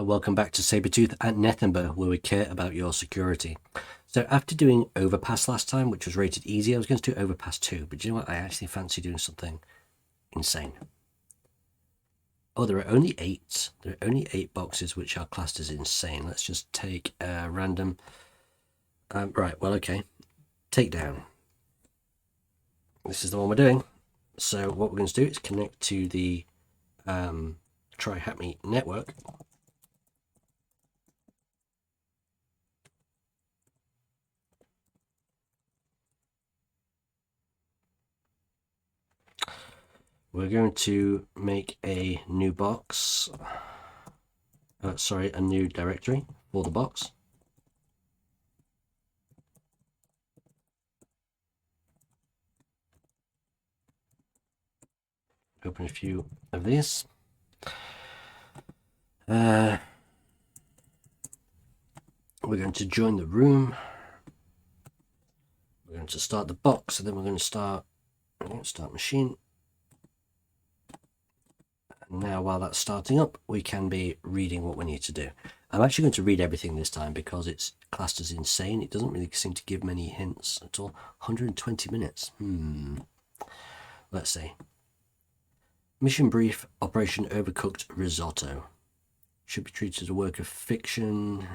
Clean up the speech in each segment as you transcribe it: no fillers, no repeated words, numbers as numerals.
welcome back to Sabretooth at Nethemba, where we care about your security. So after doing Overpass last time, which was rated easy, I was going to do Overpass 2, but you know what? I actually fancy doing something insane. Oh, there are only 8. There are only 8 boxes which are classed as insane. Let's just take a random... right, well, okay. Takedown. This is the one we're doing. So what we're going to do is connect to the Try Hack Me network. We're going to make a new box, a new directory for the box. Open a few of these. We're going to join the room. We're going to start the box, and then we're going to start machine. And now while that's starting up, we can be reading what we need to do. I'm actually going to read everything this time because it's classed as insane. It doesn't really seem to give many hints at all. 120 minutes. Let's see. Mission brief, Operation Overcooked Risotto. Should be treated as a work of fiction.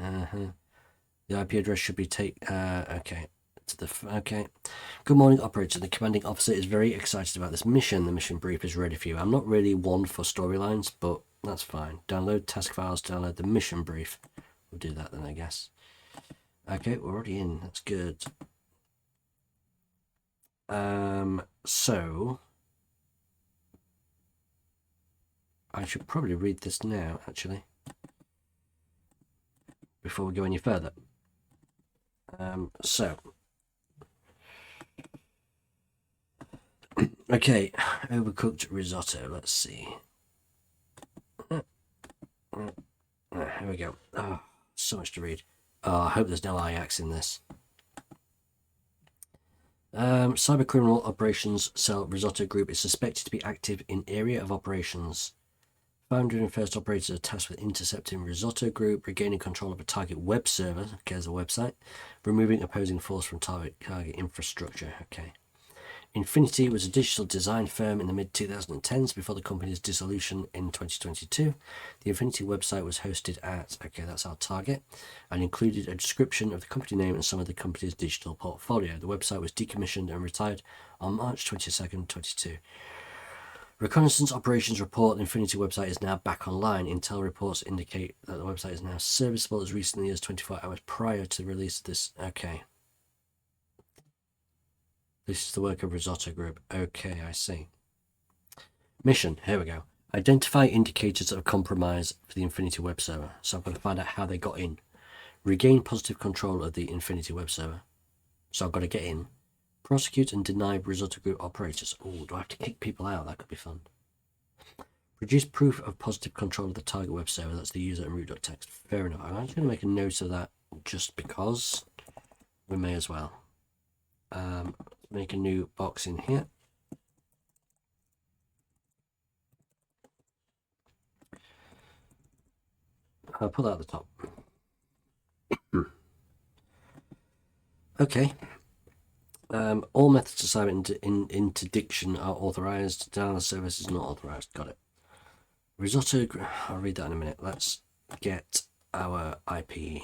The IP address should be okay. Okay. Good morning, operator. The commanding officer is very excited about this mission. The mission brief is ready for you. I'm not really one for storylines, but that's fine. Download task files, download the mission brief. We'll do that then, I guess. Okay, we're already in. That's good. So I should probably read this now, actually, before we go any further. Okay, overcooked risotto. Let's see. Here we go. Oh, so much to read. Oh, I hope there's no IAX in this. Cybercriminal Operations Cell Risotto Group is suspected to be active in area of operations. Founder and first operators are tasked with intercepting Risotto Group, regaining control of a target web server, okay, as a website, removing opposing force from target infrastructure, okay. Infinity was a digital design firm in the mid-2010s before the company's dissolution in 2022. The Infinity website was hosted at, okay, that's our target, and included a description of the company name and some of the company's digital portfolio. The website was decommissioned and retired on March 22nd, 2022. Reconnaissance operations report the Infinity website is now back online. Intel reports indicate that the website is now serviceable as recently as 24 hours prior to the release of this. Okay. This is the work of Risotto Group. Okay, I see. Mission, here we go. Identify indicators of compromise for the Infinity web server. So I'm going to find out how they got in. Regain positive control of the Infinity web server. So I've got to get in. Prosecute and deny Risotto Group operators. Oh, do I have to kick people out? That could be fun. Produce proof of positive control of the target web server. That's the user and root.txt. Fair enough. I'm just going to make a note of that just because we may as well. Make a new box in here. I'll put that at the top. Okay. All methods of cyber interdiction are authorized. Download service is not authorized. Got it. Risotto. I'll read that in a minute. Let's get our IP.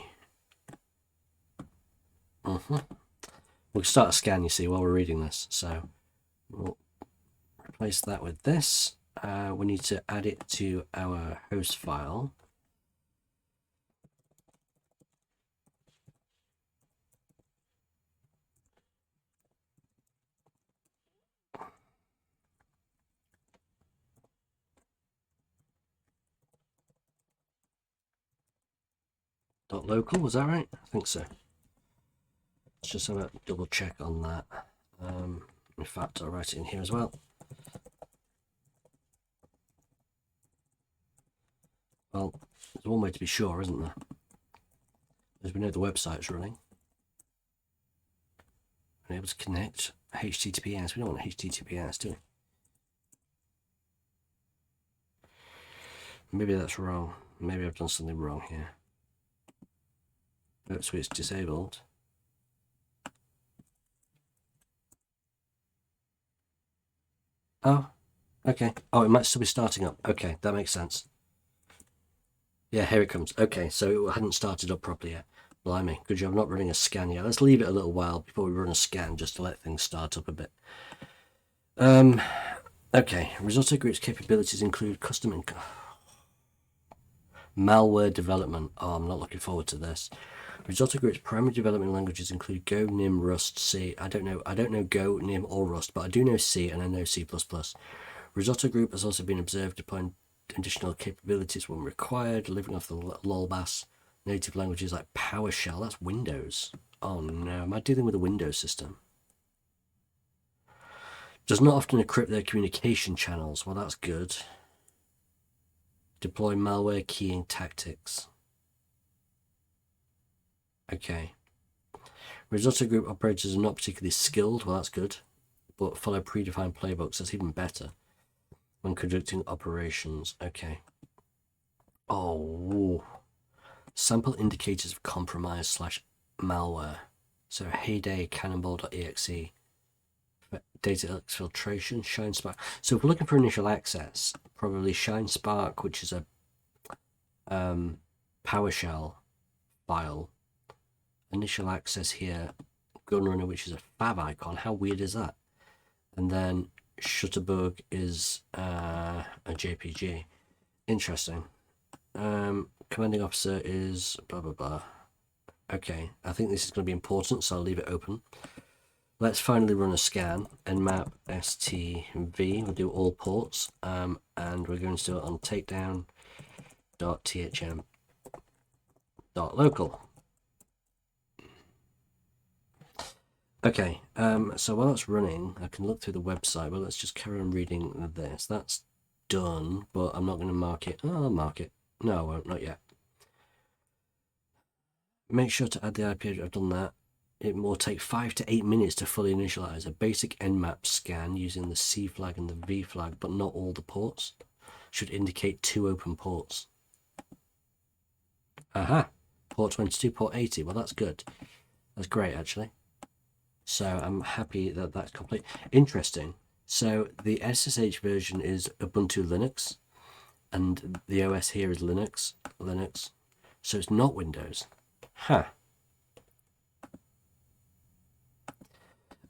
We'll start a scan, you see, while we're reading this. So we'll replace that with this. We need to add it to our host file. .local, was that right? I think so. Let's just have a double check on that. In fact, I'll write it in here as well. Well, there's one way to be sure, isn't there? As we know, the website's running. We're able to connect HTTPS. We don't want HTTPS, do we? Maybe that's wrong. maybe I've done something wrong here. Oh, switch disabled. Oh, okay. Oh, it might still be starting up. Okay, that makes sense. Yeah, here it comes. Okay, so it hadn't started up properly yet. Blimey, good job not running a scan yet. Let's leave it a little while before we run a scan just to let things start up a bit. Okay, Risotto Group's capabilities include custom and malware development. Oh, I'm not looking forward to this. Risotto Group's primary development languages include Go, Nim, Rust, C. I don't know Go, Nim, or Rust, but I do know C and I know C++. Risotto Group has also been observed deploying additional capabilities when required, living off the LOLBAS native languages like PowerShell. That's Windows. Oh no, am I dealing with a Windows system? Does not often encrypt their communication channels. Well, that's good. Deploy malware keying tactics. Okay. Risotto Group operators are not particularly skilled. Well, that's good. But follow predefined playbooks. That's even better when conducting operations. Okay. Oh. Sample indicators of compromise / malware. So Heyday, Cannonball.exe. Data exfiltration, ShineSpark. So if we're looking for initial access, probably ShineSpark, which is a PowerShell file. Initial access here, Gunrunner, which is a favicon. How weird is that? And then Shutterbug is a JPG. Interesting. Commanding officer is blah blah blah. Okay, I think this is going to be important, so I'll leave it open. Let's finally run a scan. Nmap stv. We'll do all ports, and we're going to do it on takedown.thm.local. Okay, so while it's running, I can look through the website, but let's just carry on reading this. That's done, but I'm not going to mark it. Oh, I'll mark it. No, I won't, not yet. Make sure to add the IP address. I've done that. It will take 5 to 8 minutes to fully initialize a basic Nmap scan using the C flag and the V flag, but not all the ports. Should indicate 2 open ports. Aha! Port 22, port 80. Well, that's good. That's great, actually. So I'm happy that that's complete. Interesting. So the SSH version is Ubuntu Linux, and the OS here is Linux. So it's not Windows. Huh.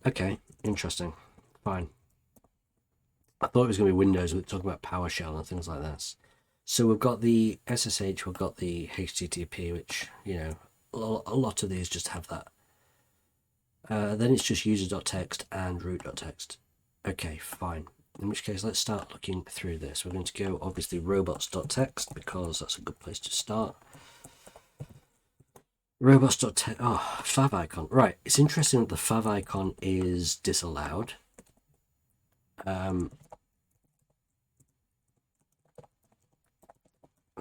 Okay, interesting. Fine. I thought it was going to be Windows. We're talking about PowerShell and things like this. So we've got the SSH, we've got the HTTP, which, you know, a lot of these just have that. Then it's just user.txt and root.txt. Okay, fine. In which case, let's start looking through this. We're going to go, obviously, robots.txt, because that's a good place to start. Robots.txt, oh, favicon. Right, it's interesting that the favicon is disallowed.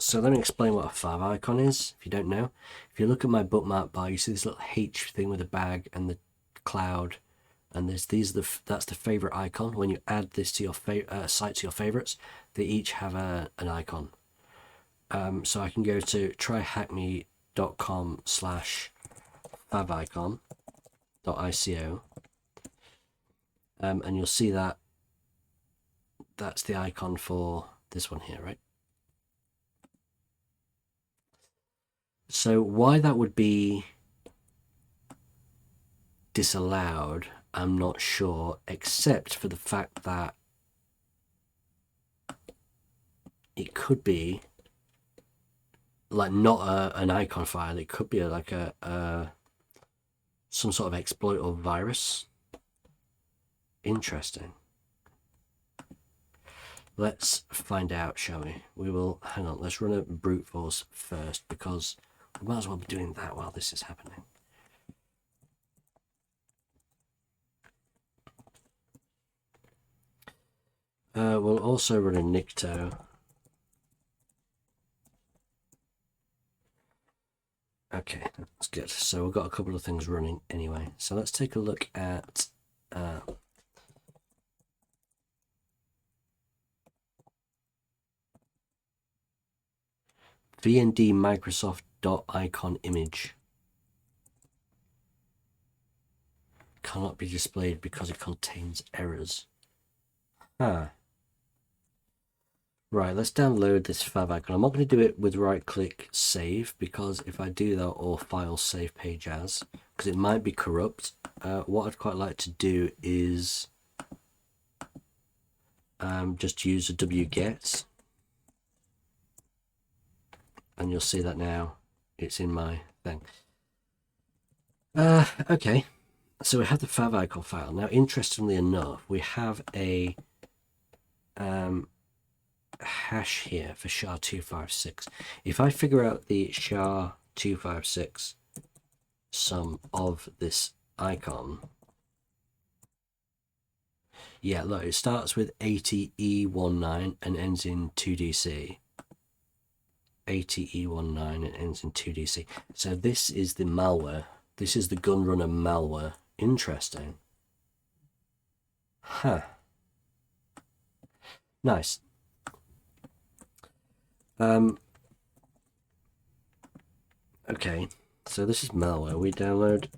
So let me explain what a favicon is, if you don't know. If you look at my bookmark bar, you see this little H thing with a bag and the cloud, and that's the favorite icon. When you add this to your site to your favorites, they each have an icon. So I can go to tryhackme.com/favicon.ico, and you'll see that that's the icon for this one here, right? So why that would be disallowed, I'm not sure, except for the fact that it could be like not an icon file. It could be like some sort of exploit or virus. Interesting. Let's find out, shall we? We will, hang on, let's run a brute force first, because we might as well be doing that while this is happening. We'll also run a Nikto. Okay, that's good. So we've got a couple of things running anyway. So let's take a look at vnd Microsoft.icon image cannot be displayed because it contains errors. Right, let's download this fav icon. I'm not going to do it with right click save, because if I do that, or file save page as, because it might be corrupt. What I'd quite like to do is just use a wget, and you'll see that now it's in my thing. Okay, so we have the fav icon file. Now, interestingly enough, we have a hash here for SHA-256. If I figure out the SHA-256 sum of this icon, yeah, look, it starts with 80E19 and ends in 2DC. 80E19 and ends in 2DC. So this is the malware. This is the Gunrunner malware. Interesting. Huh. Nice. Okay, so this is malware. We download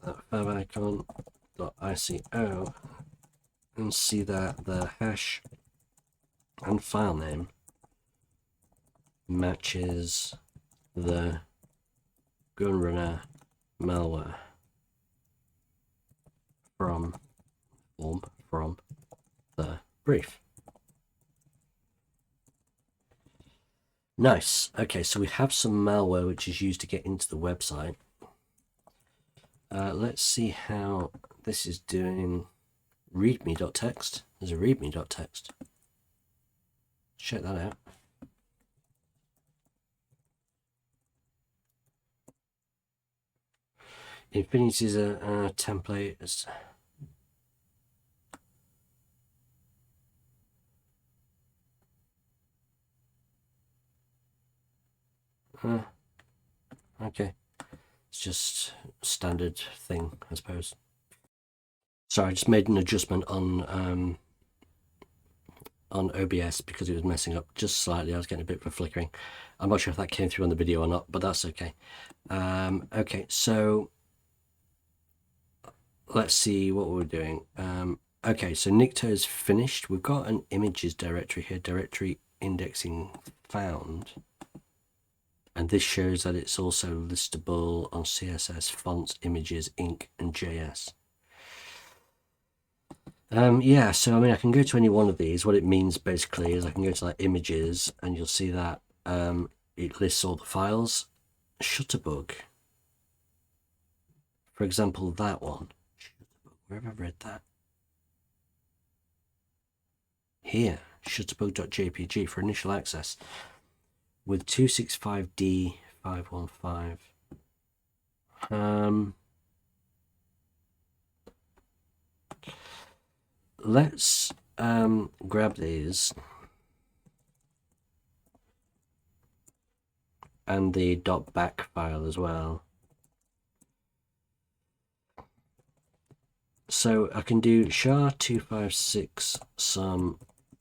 that favicon.ico and see that the hash and file name matches the Gunrunner malware from the brief. Nice. Okay, so we have some malware which is used to get into the website. Let's see how this is doing. Readme.txt. There's a readme.txt. Check that out. Infinity is a template. Okay, it's just standard thing, I suppose. Sorry, I just made an adjustment on OBS because it was messing up just slightly. I was getting a bit of a flickering. I'm not sure if that came through on the video or not, but that's okay. Okay, so let's see what we're doing. Okay, so Nikto is finished. We've got an images directory here, directory indexing found. And this shows that it's also listable on CSS, fonts, images, ink, and JS. Yeah, so I mean, I can go to any one of these. What it means basically is I can go to like images, and you'll see that it lists all the files. Shutterbug, for example, that one. Where have I read that? Here, shutterbug.jpg for initial access with 265D515. Let's grab these and the .back file as well. So I can do SHA-256 some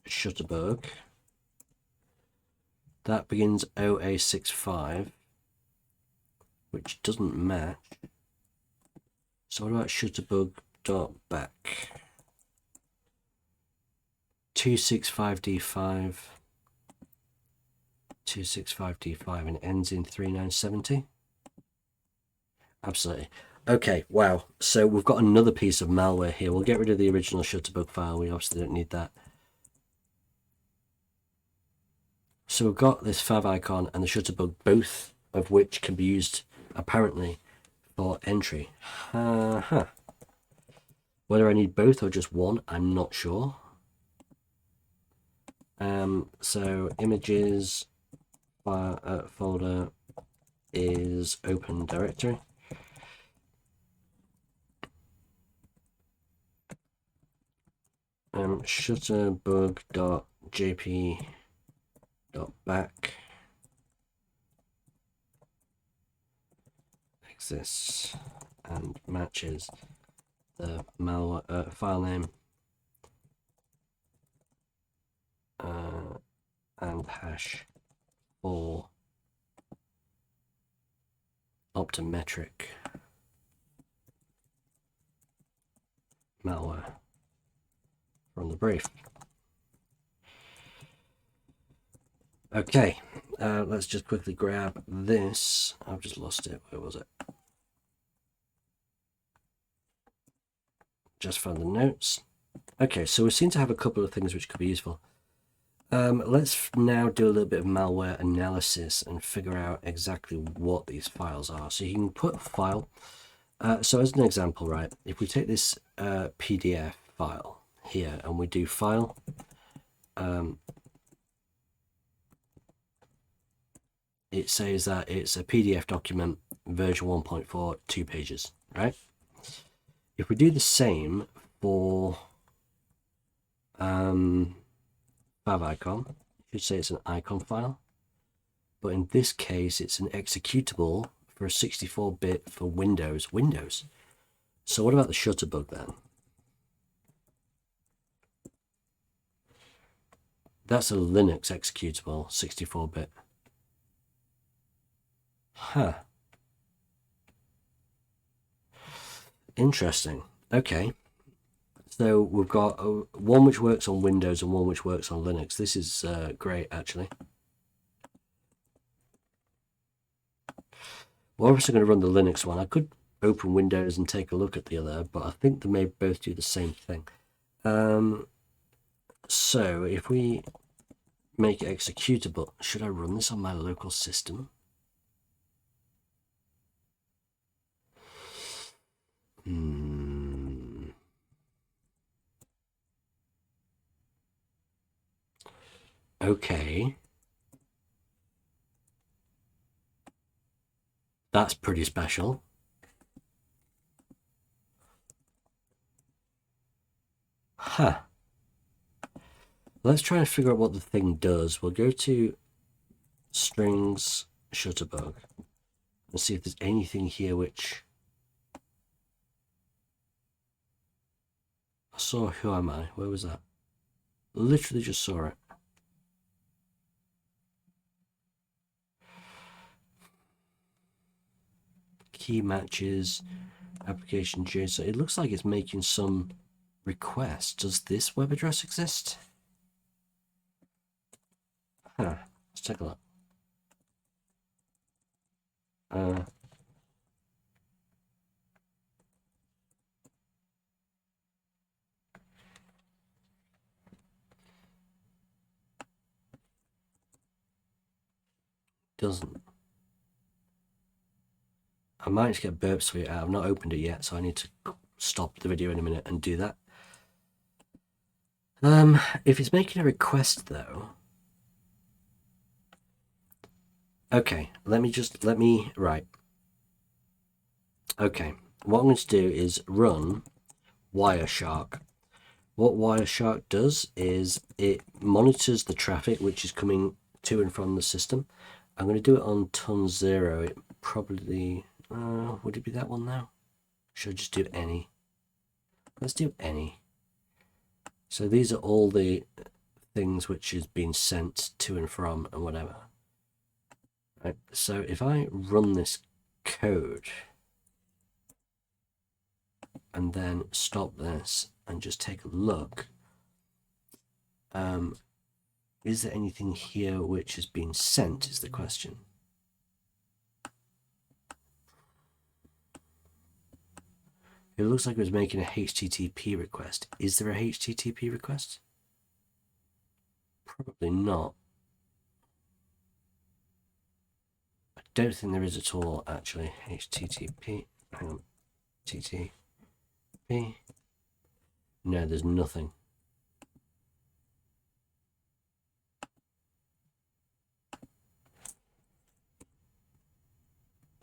Shutterbug. That begins OA65, which doesn't match. So what about Shutterbug.back? 265D5, 265D5, and ends in 3970. Absolutely. Okay, wow. So we've got another piece of malware here. We'll get rid of the original Shutterbug file. We obviously don't need that. So we've got this fav icon and the Shutterbug, both of which can be used apparently for entry. Whether I need both or just one, I'm not sure. So images folder is open directory. Shutterbug.jp.back exists and matches the malware file name and hash for optometric malware from the brief. Okay, let's just quickly grab this. I've just lost it. Where was it? Just found the notes. Okay, so we seem to have a couple of things which could be useful. Let's now do a little bit of malware analysis and figure out exactly what these files are. So you can put a file. So as an example, right, if we take this PDF file here and we do file, it says that it's a PDF document, version 1.4, 2 pages, right? If we do the same for favicon, you should say it's an icon file, but in this case it's an executable for a 64-bit for Windows. So what about the Shutterbug then? That's a Linux executable, 64-bit. Huh. Interesting. Okay. So we've got one which works on Windows and one which works on Linux. This is great, actually. We're obviously going to run the Linux one. I could open Windows and take a look at the other, but I think they may both do the same thing. So if we make it executable, should I run this on my local system? Okay. That's pretty special. Huh. Let's try and figure out what the thing does. We'll go to strings Shutterbug and see if there's anything here which I saw. Who am I? Where was that? Literally just saw it. Key matches, application JSON. It looks like it's making some request. Does this web address exist? Huh. Let's take a look. Doesn't. I might just get Burp Suite out. I've not opened it yet, so I need to stop the video in a minute and do that. If it's making a request though, okay, right. Okay, what I'm going to do is run Wireshark. What Wireshark does is it monitors the traffic which is coming to and from the system. I'm going to do it on ton 0. It probably, would it be that one now? Should I just do any? Let's do any. So these are all the things which is being sent to and from and whatever. Right, so if I run this code and then stop this and just take a look, is there anything here which is being sent is the question. It looks like it was making a HTTP request. Is there a HTTP request? Probably not. I don't think there is at all, actually. HTTP. Hang on. TTP. No, there's nothing.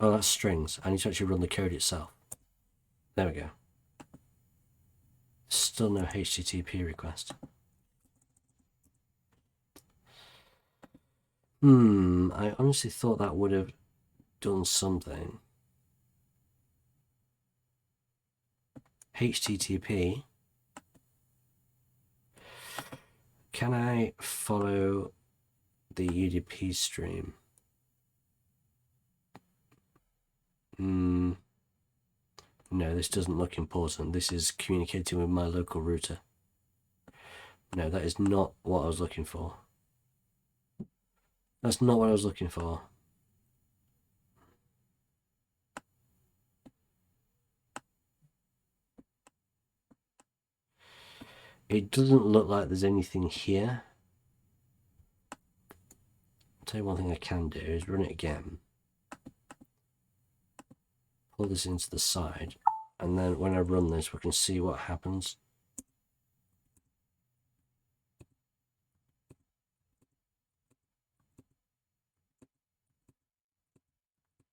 Oh, that's strings. I need to actually run the code itself. There we go. Still no HTTP request. I honestly thought that would have done something. HTTP. Can I follow the UDP stream. No, this doesn't look important. This is communicating with my local router. No, that is not what I was looking for. That's not what I was looking for. It doesn't look like there's anything here. I'll tell you one thing I can do is run it again. Pull this into the side, and then when I run this, we can see what happens.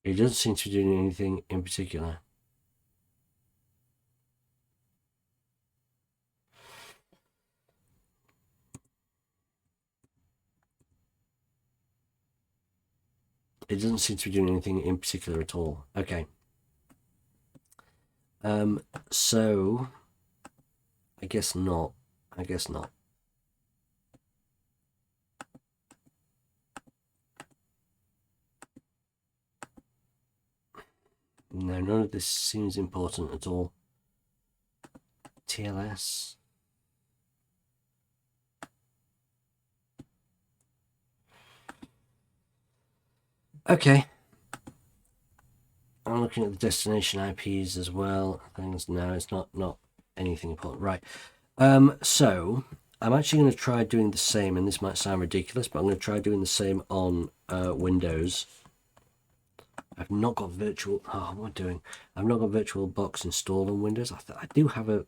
It doesn't seem to be doing anything in particular. It doesn't seem to be doing anything in particular at all. Okay. So I guess not. I guess not. No, none of this seems important at all. TLS. Okay. I'm looking at the destination IPs as well. Things, no, it's not anything important. Right. So I'm actually going to try doing the same, and this might sound ridiculous, but I'm going to try doing the same on Windows. I've not got virtual. Oh, what am I doing? I've not got VirtualBox installed on Windows. I do have a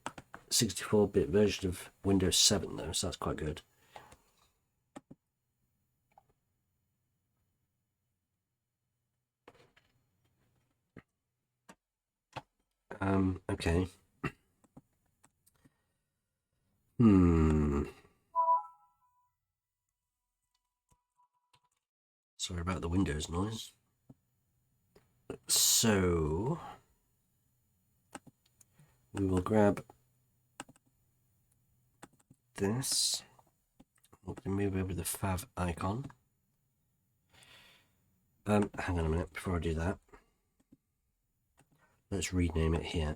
64-bit version of Windows 7 though, so that's quite good. Okay. Sorry about the Windows noise. So we will grab this. We're going to move over the fav icon. Hang on a minute before I do that. Let's rename it here.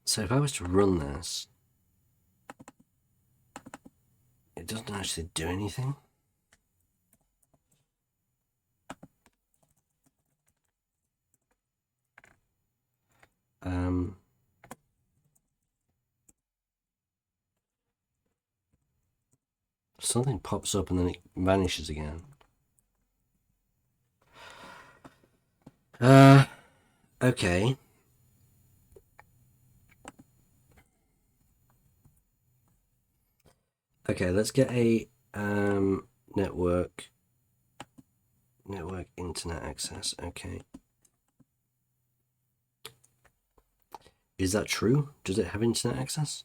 So if I was to run this, it doesn't actually do anything. Something pops up and then it vanishes again. Okay. Okay, let's get a network internet access. Okay. Is that true? Does it have internet access?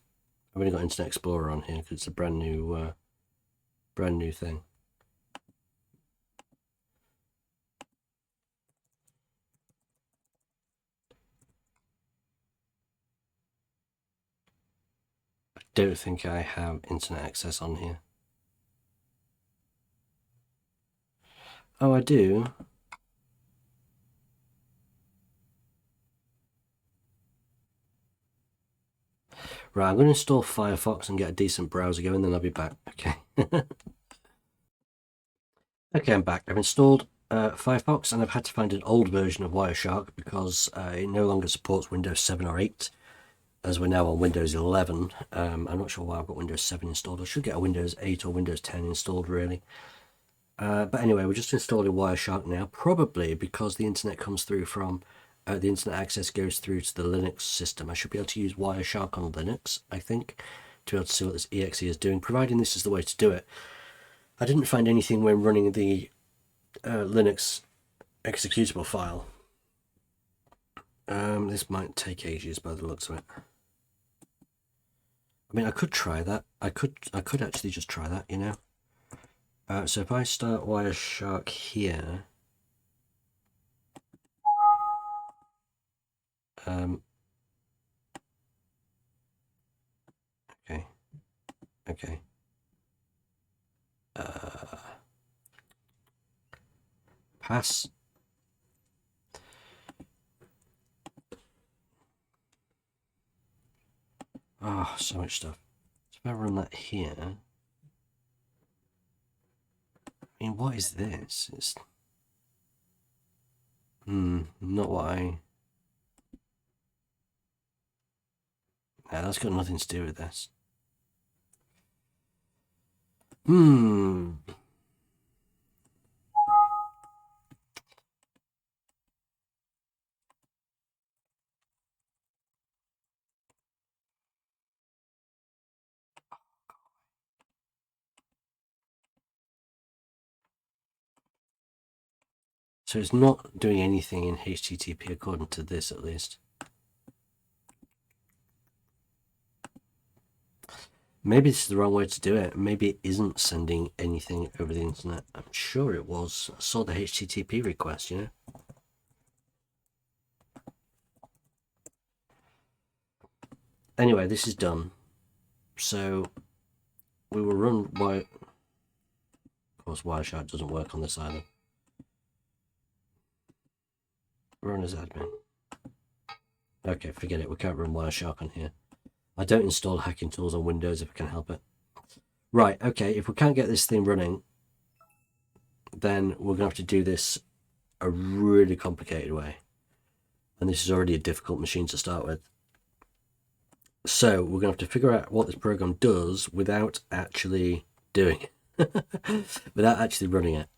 I've only got Internet Explorer on here because it's a brand new thing. I don't think I have internet access on here. Oh, I do. Right, I'm going to install Firefox and get a decent browser going, then I'll be back. Okay. Okay, I'm back. I've installed Firefox, and I've had to find an old version of Wireshark because it no longer supports Windows 7 or 8, as we're now on Windows 11. I'm not sure why I've got Windows 7 installed. I should get a Windows 8 or Windows 10 installed, really. But anyway, we're just installing Wireshark now, probably because the internet comes through from the internet access goes through to the Linux system. I should be able to use Wireshark on Linux, I think, to be able to see what this exe is doing, providing this is the way to do it. I didn't find anything when running the Linux executable file. This might take ages by the looks of it. I mean, I could try that. I could actually just try that, you know. So if I start Wireshark here, Okay. Pass. Oh, so much stuff. So if I run that here, I mean, what is this? It's not what I. No, that's got nothing to do with this. So it's not doing anything in HTTP according to this, at least. Maybe this is the wrong way to do it. Maybe it isn't sending anything over the internet. I'm sure it was. I saw the HTTP request, you know? Anyway, this is done. So we will run Of course, Wireshark doesn't work on this either. Run as admin. Okay, forget it. We can't run Wireshark on here. I don't install hacking tools on Windows if I can help it. Right, okay, if we can't get this thing running, then we're going to have to do this a really complicated way. And this is already a difficult machine to start with. So we're going to have to figure out what this program does without actually doing it, without actually running it.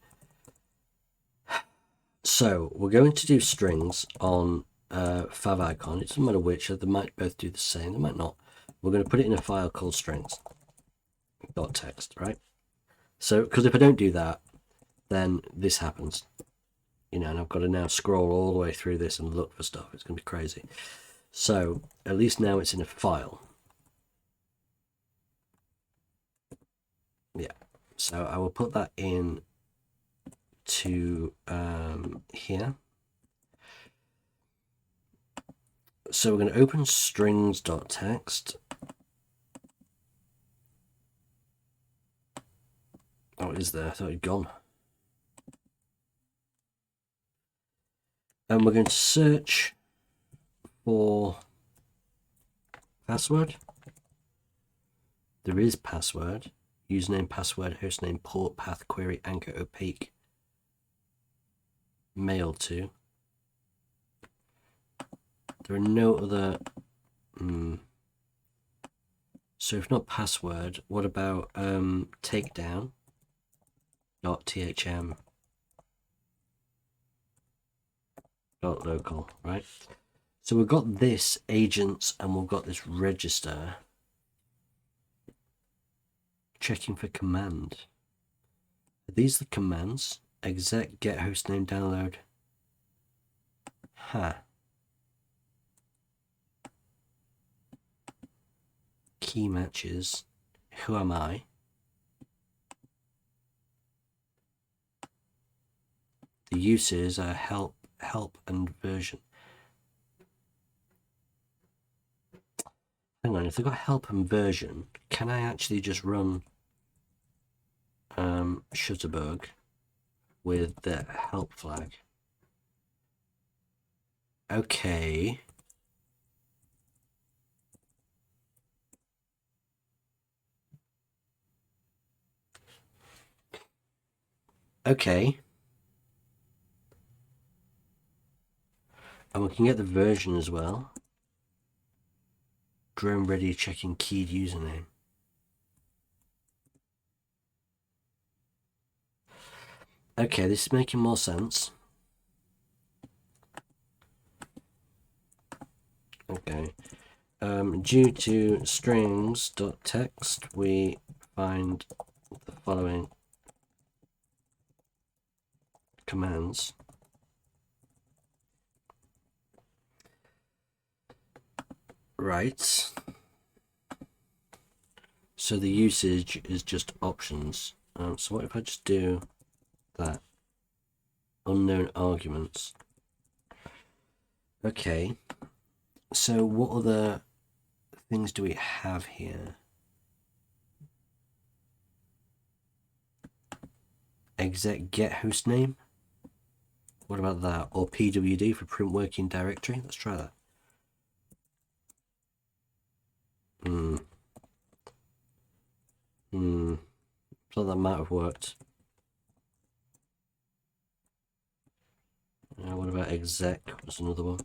So we're going to do strings on favicon. It doesn't matter which, they might both do the same, they might not. We're going to put it in a file called strings.txt, right? So, because if I don't do that, then this happens. You know, and I've got to now scroll all the way through this and look for stuff. It's going to be crazy. So, at least now it's in a file. Yeah. So I will put that in to here. So we're going to open strings.txt. Oh, it is there. I thought it'd gone. And we're going to search for password. There is password. Username, password, hostname, port, path, query, anchor, opaque, mail to. There are no other. So if not password, what about takedown? .thm. .local, right? So we've got this agents and we've got this register. Checking for command. Are these the commands? Exec, get hostname, download. Key matches. Who am I? The uses are help, and version. Hang on, if they've got help and version, can I actually just run Shutterbug with the help flag? Okay. Okay. And we can get the version as well. Drone ready, checking keyed username. Okay, this is making more sense. Okay. Due to strings.txt, we find the following commands. Right. So the usage is just options. So what if I just do that? Unknown arguments. Okay. So what other things do we have here? exec get host name. What about that? Or pwd for print working directory. Let's try that. So that might have worked. What about exec was another one.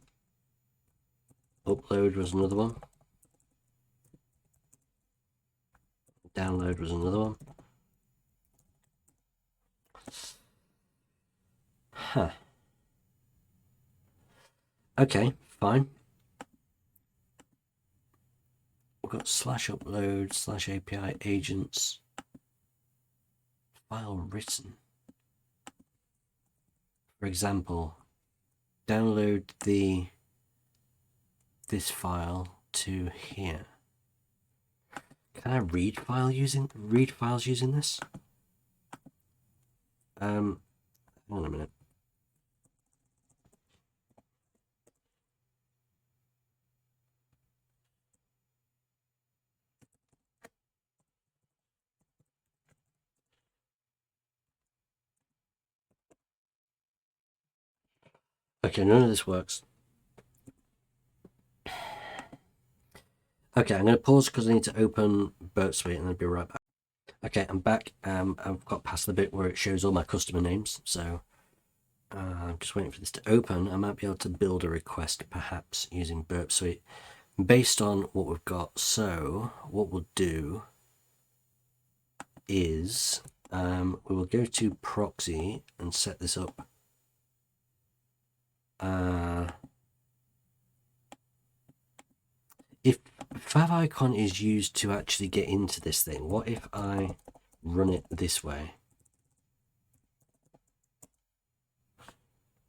Upload was another one. Download was another one. Huh. Okay, fine. We've got /upload, /API agents, file written. For example, download this file to here. Can I read files using this? Hang on a minute. Okay, none of this works. Okay, I'm going to pause because I need to open Burp Suite and I'll be right back. Okay, I'm back. I've got past the bit where it shows all my customer names, so I'm just waiting for this to open. I might be able to build a request, perhaps, using Burp Suite based on what we've got. So what we'll do is we will go to proxy and set this up. If favicon is used to actually get into this thing, what if I run it this way?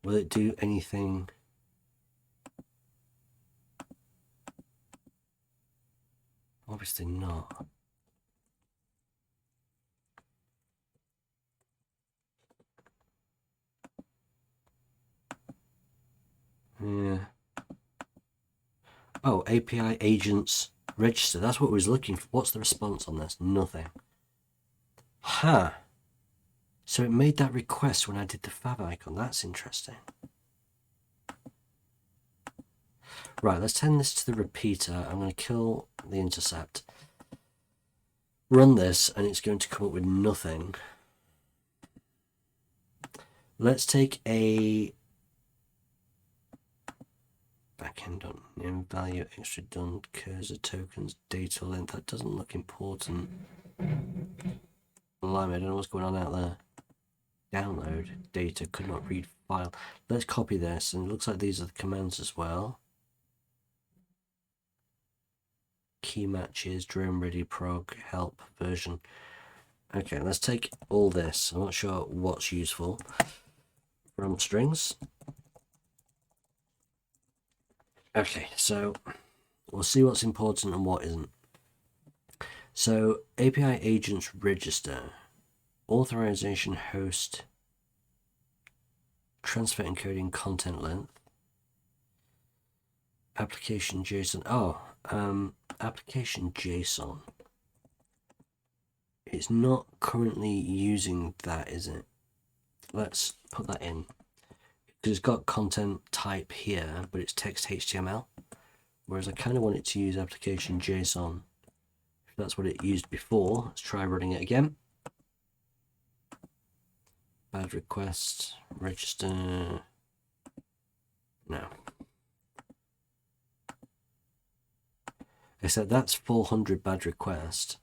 Will it do anything? Obviously not. Yeah. Oh, API agents register. That's what we was looking for. What's the response on this? Nothing. Huh. So it made that request when I did the favicon. That's interesting. Right, let's send this to the repeater. I'm going to kill the intercept. Run this, and it's going to come up with nothing. Let's take a backend on name value extra done cursor tokens data length. That doesn't look important. Blimey, I don't know what's going on out there. Download data could not read file. Let's copy this, and it looks like these are the commands as well. Key matches, drone ready, prog, help, version. Okay, let's take all this. I'm not sure what's useful. From strings. Okay, so we'll see what's important and what isn't. So API agents register, authorization host, transfer encoding content length, application JSON. Oh, application JSON. It's not currently using that, is it? Let's put that in. Because it's got content type here, but it's text HTML. Whereas I kind of want it to use application JSON. If that's what it used before, let's try running it again. Bad request, register. No. Except that's 400 bad request.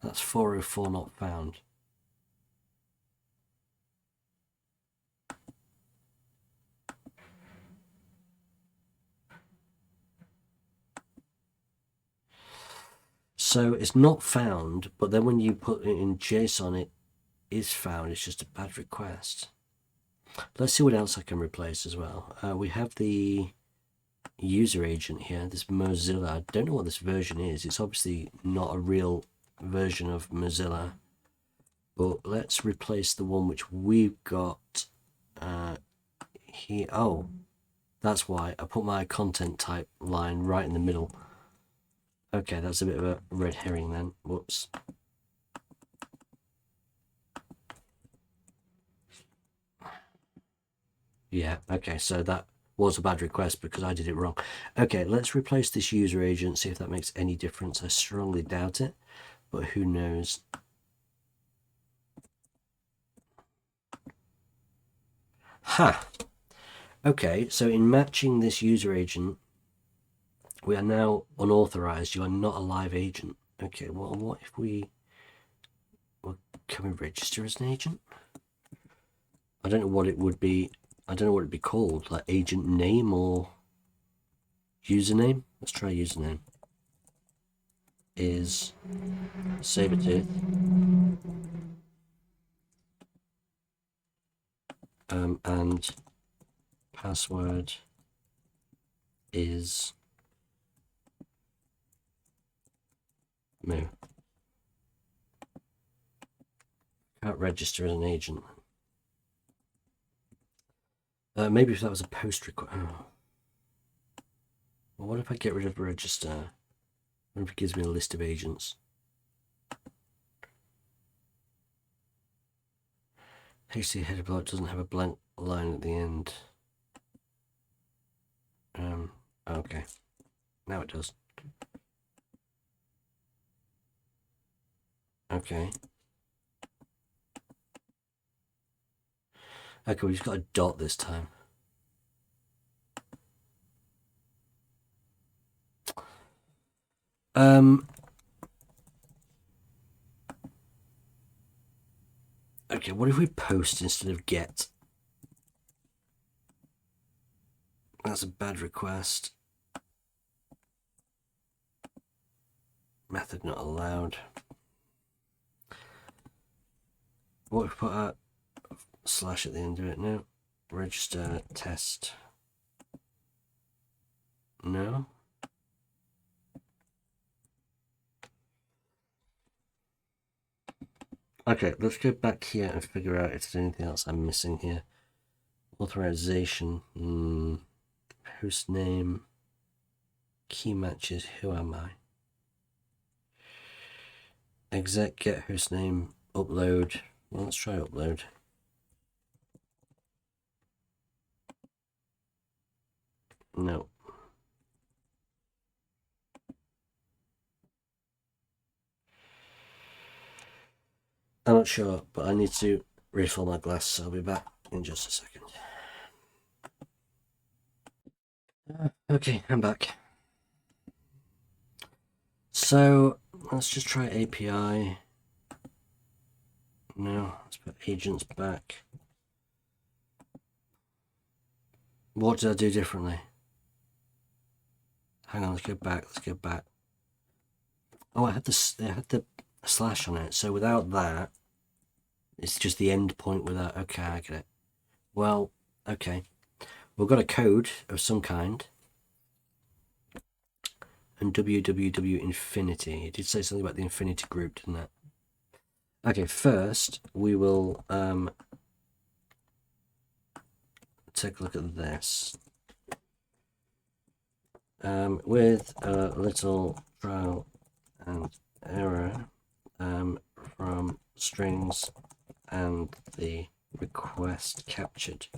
That's 404 not found. So it's not found, but then when you put it in JSON, it is found. It's just a bad request. Let's see what else I can replace as well. We have the user agent here, this Mozilla. I don't know what this version is. It's obviously not a real version of Mozilla. But let's replace the one which we've got here. Oh, that's why I put my content type line right in the middle. Okay, that's a bit of a red herring then. Whoops. Yeah, okay, so that was a bad request because I did it wrong. Okay, let's replace this user agent, see if that makes any difference. I strongly doubt it, but who knows. Ha! Okay, so in matching this user agent, we are now unauthorized. You are not a live agent. Okay, well, what if we... Well, can we register as an agent? I don't know what it would be. I don't know what it'd be called, like agent name or username. Let's try username. Is sabretooth. And password is moo. Can't register as an agent. Maybe if that was a post request. Oh. Well, what if I get rid of register? What if it gives me a list of agents? HC header block doesn't have a blank line at the end. Okay. Now it does. Okay. Okay, we've got a dot this time. Okay, what if we post instead of get? That's a bad request. Method not allowed. What if we put a slash at the end of it? No. Register test. No. Okay, let's go back here and figure out if there's anything else I'm missing here. Authorization. Host name. Key matches. Who am I? Exec get host name. Upload. Well, let's try upload. No. I'm not sure, but I need to refill my glass, so I'll be back in just a second. Okay, I'm back. So let's just try API. No, let's put agents back. What did I do differently? Hang on, let's go back. Let's go back. Oh, I had the slash on it. So without that, it's just the end point without. Okay, I get it. Well, okay. We've got a code of some kind. And www infinity. It did say something about the infinity group, didn't it? Okay, first we will take a look at this. With a little trial and error from strings and the request captured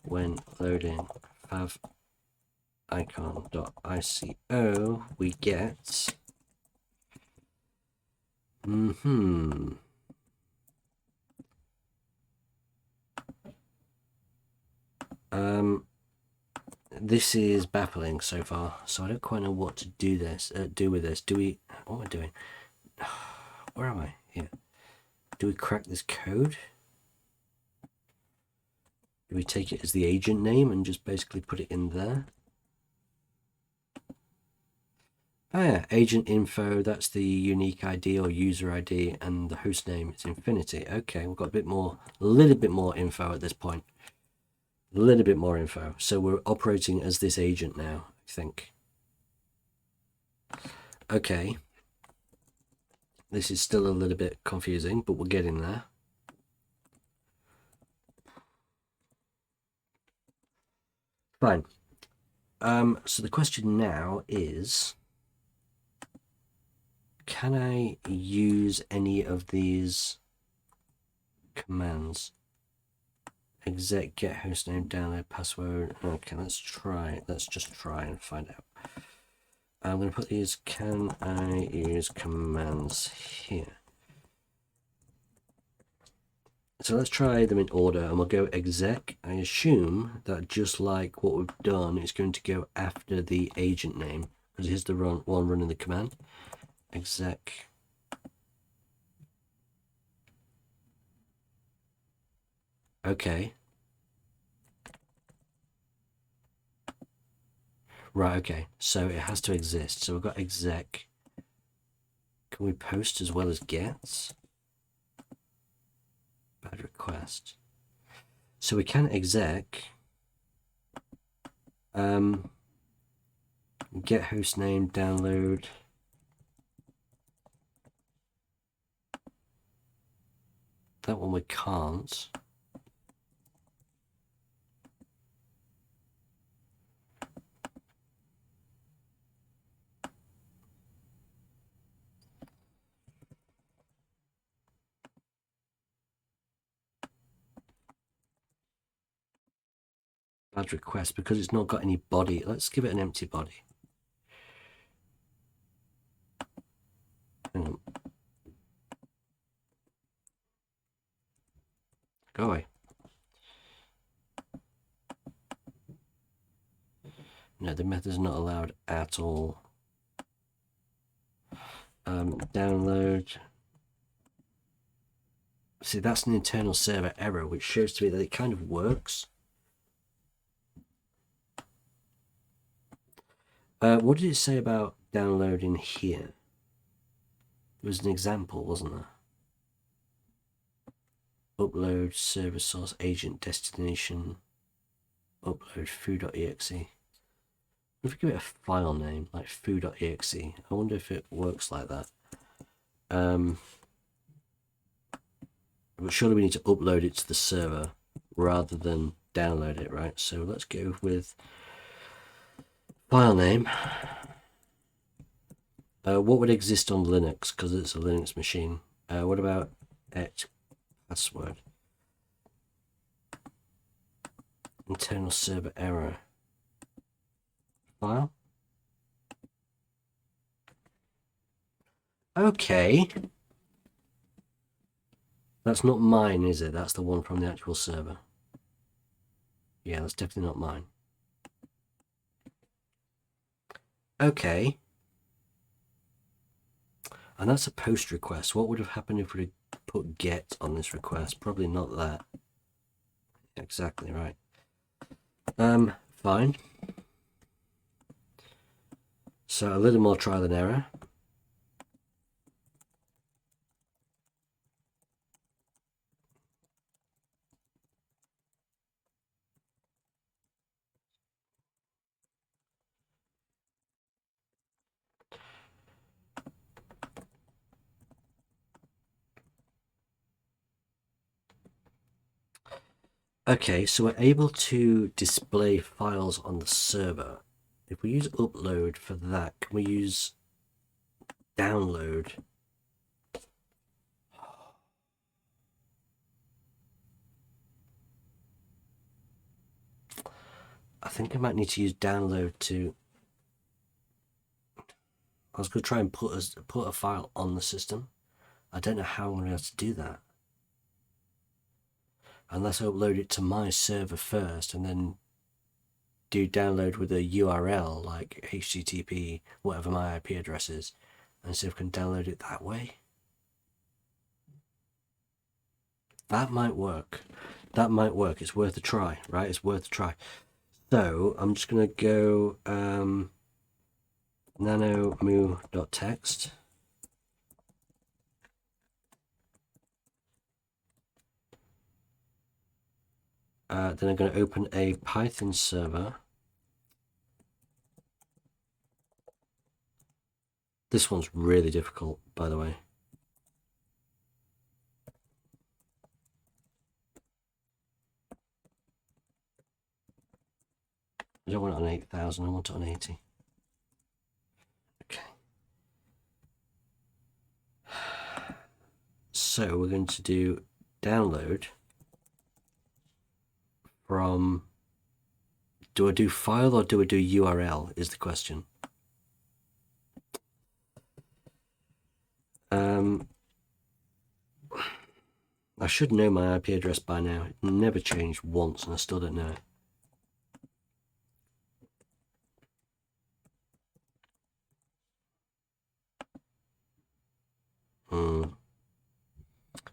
when loading fav icon.ico, we get this is baffling so far, so I don't quite know what to do with this. Do we... What am I doing? Where am I? Here. Do we crack this code? Do we take it as the agent name and just basically put it in there? Oh yeah, agent info, that's the unique ID or user ID, and the host name is infinity. Okay, we've got a little bit more info at this point. A little bit more info. So we're operating as this agent now, I think. Okay. This is still a little bit confusing, but we're getting there. Fine. So the question now is, can I use any of these commands? exec get hostname download password. Okay, let's just try and find out. I'm going to put these can I use commands here. So let's try them in order, and we'll go exec. I assume that just like what we've done, it's going to go after the agent name, because here's the one running the command. Exec. Okay. Right, okay. So it has to exist. So we've got exec. Can we post as well as gets? Bad request. So we can exec get host name download. That one we can't. Bad request because it's not got any body. Let's give it an empty body. Hang on. Go away. No, the method's not allowed at all. Download. See, that's an internal server error, which shows to me that it kind of works. What did it say about downloading here? There was an example, wasn't there? Upload, server source, agent, destination, upload, foo.exe. If we give it a file name, like foo.exe, I wonder if it works like that. But surely we need to upload it to the server rather than download it, right? So let's go with file name. What would exist on Linux, because it's a Linux machine? What about password? Internal server error. File. Okay. That's not mine, is it? That's the one from the actual server. Yeah, that's definitely not mine. Okay. And that's a post request. What would have happened if we put get on this request? Probably not that. Exactly right. Fine. So a little more trial and error. Okay, so we're able to display files on the server. If we use upload for that, can we use download? I think I might need to use download to... I was going to try and put a file on the system. I don't know how I'm going to be able to do that. Unless I upload it to my server first and then do download with a URL like HTTP, whatever my IP address is, and see if I can download it that way. That might work. That might work. It's worth a try, right? It's worth a try. So I'm just going to go nanomoo.txt. Then I'm going to open a Python server. This one's really difficult, by the way. I don't want it on 8,000, I want it on 80. Okay. So we're going to do download. from, do I do file or do I do URL is the question. I should know my IP address by now. It never changed once and I still don't know it.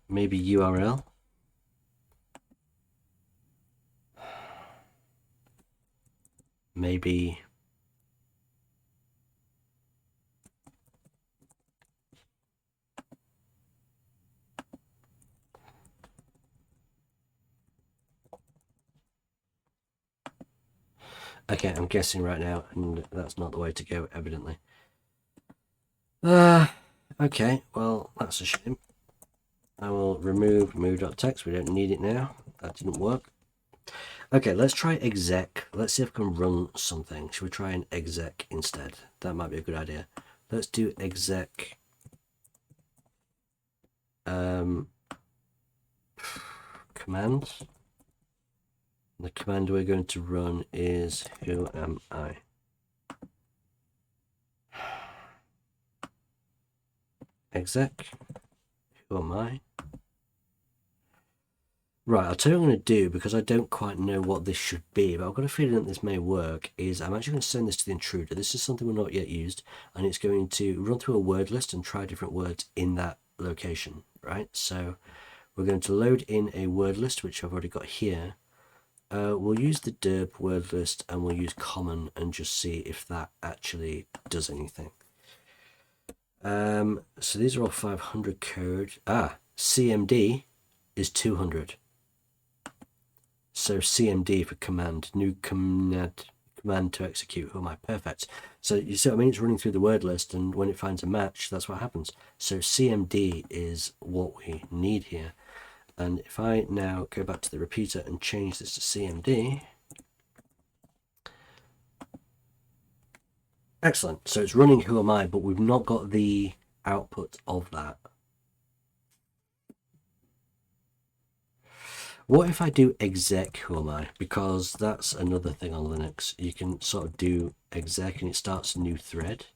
Maybe URL. Maybe okay, I'm guessing right now, and that's not the way to go, evidently. Okay, well, that's a shame. I will remove move.txt. We don't need it now. That didn't work. Okay, let's try exec. Let's see if I can run something. Should we try an exec instead? That might be a good idea. Let's do exec. Command. The command we're going to run is who am I? Exec. Who am I? Right, I'll tell you what I'm going to do, because I don't quite know what this should be, but I've got a feeling that this may work, is I'm actually going to send this to the intruder. This is something we've not yet used, and it's going to run through a word list and try different words in that location, right? So we're going to load in a word list, which I've already got here. We'll use the derp word list, and we'll use common and just see if that actually does anything. So these are all 500 code. CMD is 200. So CMD for command, new command to execute. Oh my, perfect. So you see what I mean? It's running through the word list, and when it finds a match, that's what happens. So CMD is what we need here. And if I now go back to the repeater and change this to CMD, excellent. So it's running who am I, but we've not got the output of that. What if I do exec who am I? Because that's another thing on Linux. You can sort of do exec and it starts a new thread.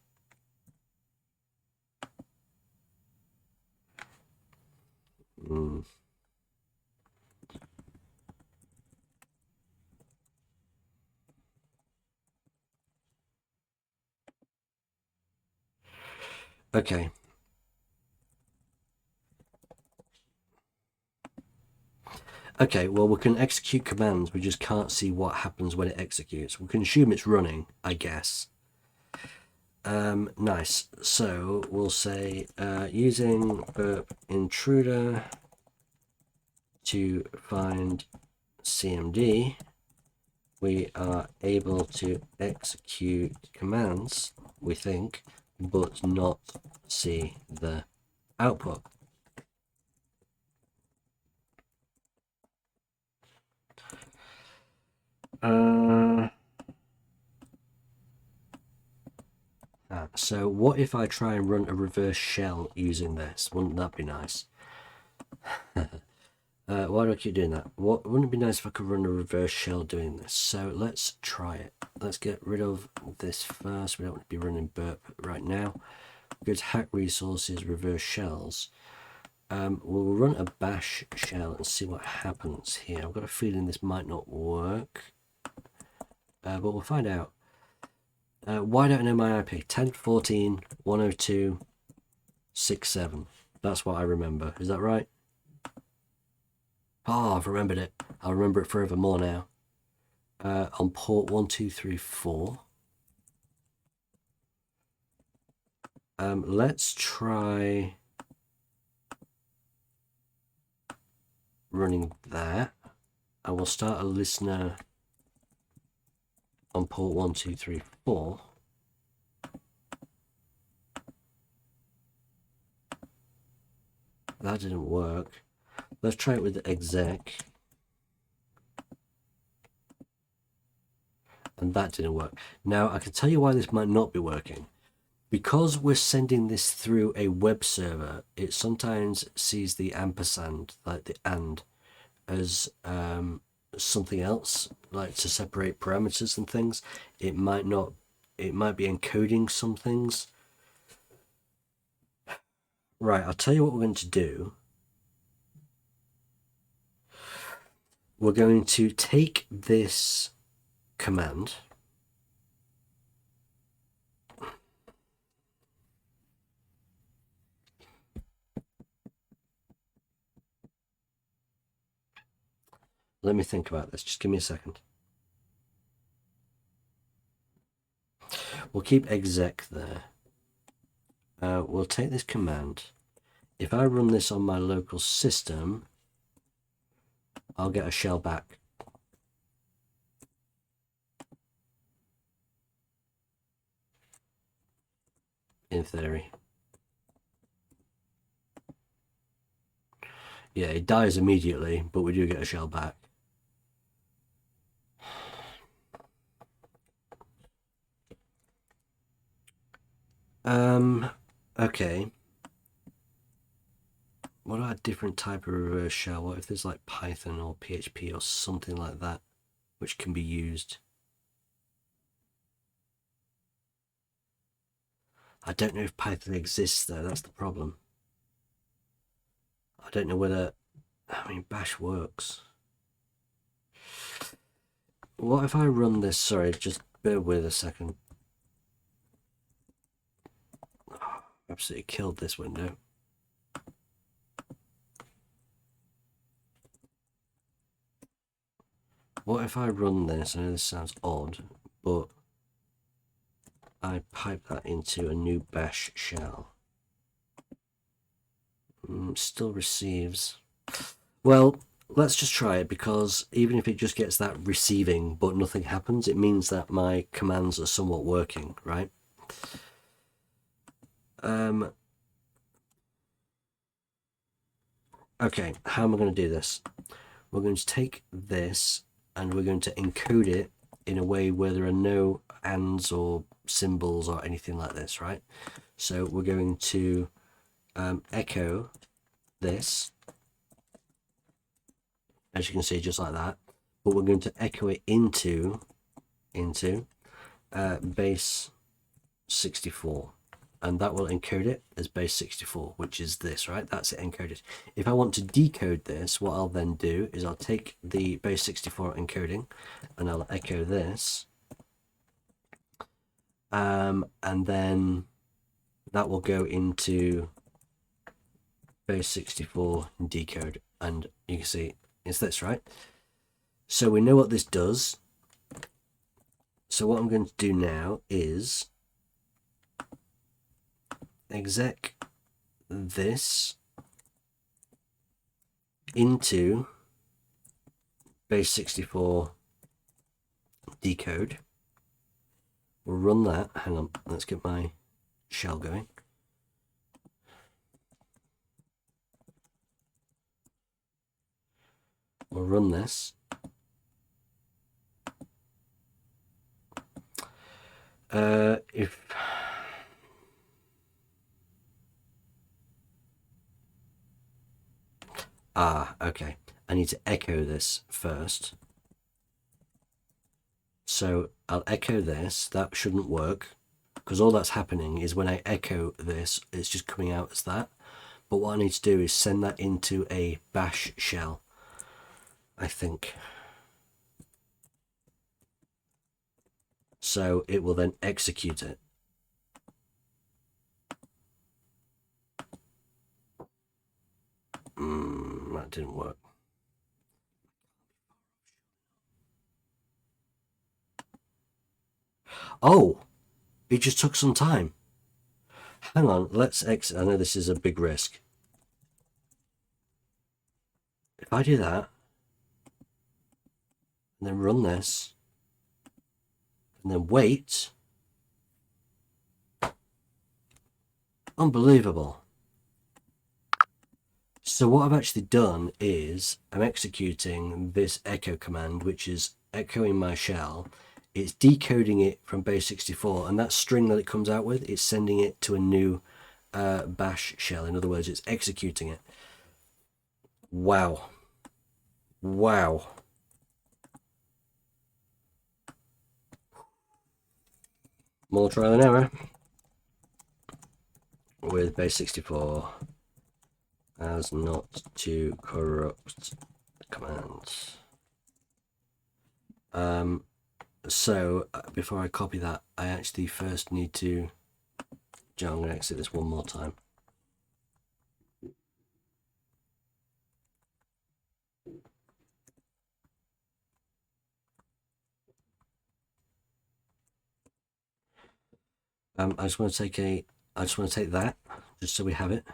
Okay. Okay, well, we can execute commands. We just can't see what happens when it executes. We can assume it's running, I guess. Nice. So we'll say using burp intruder to find CMD, we are able to execute commands, we think, but not see the output. So what if I try and run a reverse shell using this? Wouldn't that be nice? Why do I keep doing that? Wouldn't it be nice if I could run a reverse shell doing this? So let's try it. Let's get rid of this first. We don't want to be running burp right now. Go to hack resources, reverse shells. We'll run a bash shell and see what happens here. I've got a feeling this might not work, but we'll find out. Why don't I know my IP? 10.14.102.67. That's what I remember. Is that right? Oh, I've remembered it. I'll remember it forevermore now. On port 1234. Let's try running that. I will start a listener on port 1234. That didn't work. Let's try it with the exec. And that didn't work. Now, I can tell you why this might not be working. Because we're sending this through a web server, it sometimes sees the ampersand, like the and, as something else, like to separate parameters and things. It might not, it might be encoding some things. Right, I'll tell you what we're going to do. We're going to take this command, let me think about this, just give me a second. We'll keep exec there. We'll take this command. If I run this on my local system, I'll get a shell back. In theory. Yeah, it dies immediately, but we do get a shell back. Okay. What about a different type of reverse shell? What if there's like Python or PHP or something like that, which can be used? I don't know if Python exists though, that's the problem. I don't know whether, I mean, Bash works. What if I run this, sorry, just bear with a second. Oh, absolutely killed this window. What if I run this? I know this sounds odd, but I pipe that into a new bash shell. Still receives. Well, let's just try it, because even if it just gets that receiving but nothing happens, it means that my commands are somewhat working, right? Okay, how am I going to do this? We're going to take this and we're going to encode it in a way where there are no ands or symbols or anything like this, right? So we're going to echo this, as you can see, just like that, but we're going to echo it into base 64, and that will encode it as base 64, which is this, right? That's it encoded. If I want to decode this, what I'll then do is I'll take the base 64 encoding and I'll echo this, and then that will go into base 64 decode, and you can see it's this, right? So we know what this does. So what I'm going to do now is exec this into base 64 decode. We'll run that. Hang on, let's get my shell going. We'll run this. Okay, I need to echo this first. So I'll echo this. That shouldn't work, because all that's happening is when I echo this, it's just coming out as that. But what I need to do is send that into a bash shell, I think. So it will then execute it. That didn't work. Oh, it just took some time. Hang on, let's exit. I know this is a big risk. If I do that, and then run this, and then wait, unbelievable. So what I've actually done is I'm executing this echo command, which is echoing my shell. It's decoding it from base 64, and that string that it comes out with, it's sending it to a new bash shell. In other words, it's executing it. Wow. Wow. More trial and error with base 64 as not to corrupt commands. So before I copy that, I actually first need to, I'm going to exit this one more time. I just want to take that just so we have it.